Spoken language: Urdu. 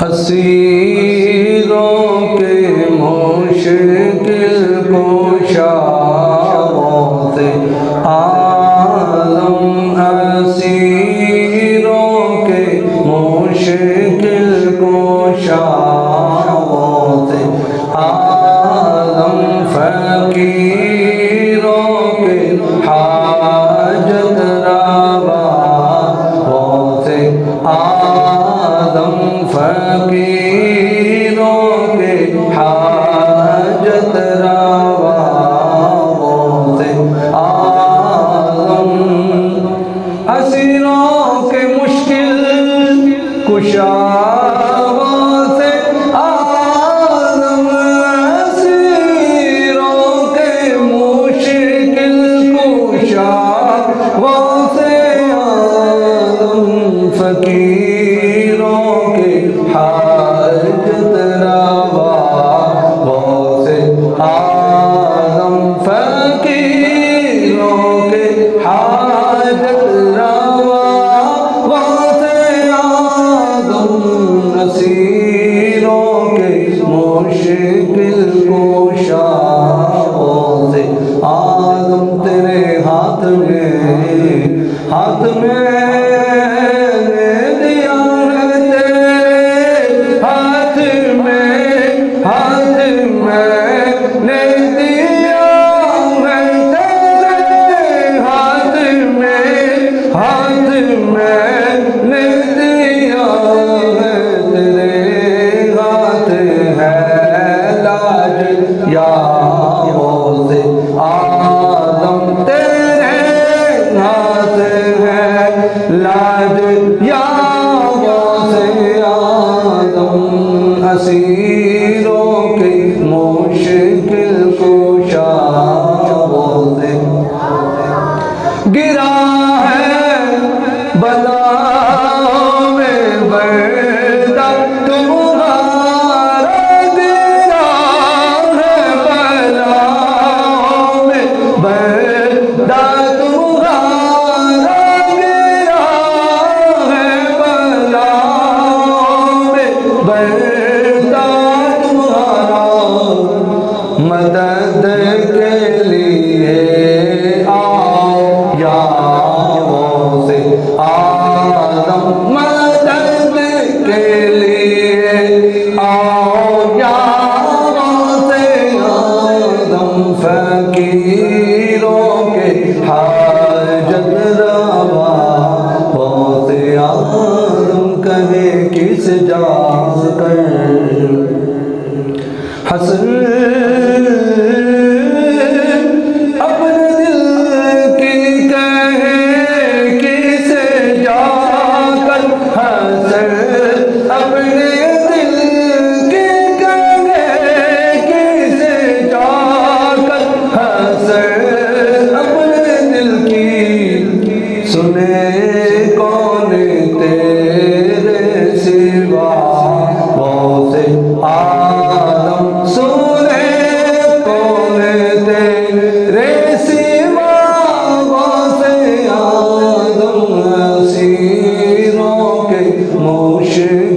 اسیروں کے مشکل کشا غوث عالم، اسیروں کے مشکل کشا غوث عالم، فقیروں کے حاجت روا غوث عالم، فقیروں کے حاجت روا غوث عالم، اسیروں کے مشکل کشا غوث عالم، اسیروں کے مشکل کشا غوث عالم، فقیروں کے حاجت روا غوث عالم، فقیروں کے حاجت روا غوث عالم، اسیروں کے مشکل کشا غوث عالم، تیرے ہاتھ میں یا غوث عالم، تیرے ہاتھ ہے لاج یا غوث عالم، اسیروں کے مشکل کشا غوث گرا ہے بلاؤں میں بردہ تمہارا، گرا ہے بلاؤں میں بردہ تمہارا، گرا ہے بلاؤں میں بردہ تمہارا، مدد کے لیے آؤ یا غوث عالم، مدد کے لیے آؤ یا غوث عالم، فقیروں کے حاجت روا غوث عالم، کہے کس جا کر حسن اپنے دل کی کہے کس جا کر، حسن اپنے دل کی کہے کس جا کر، حسن اپنے دل کی سنے کون تیرے سوا غوث عالم، سنے کون تیرے سوا غوث عالم، اسیروں کے مشکل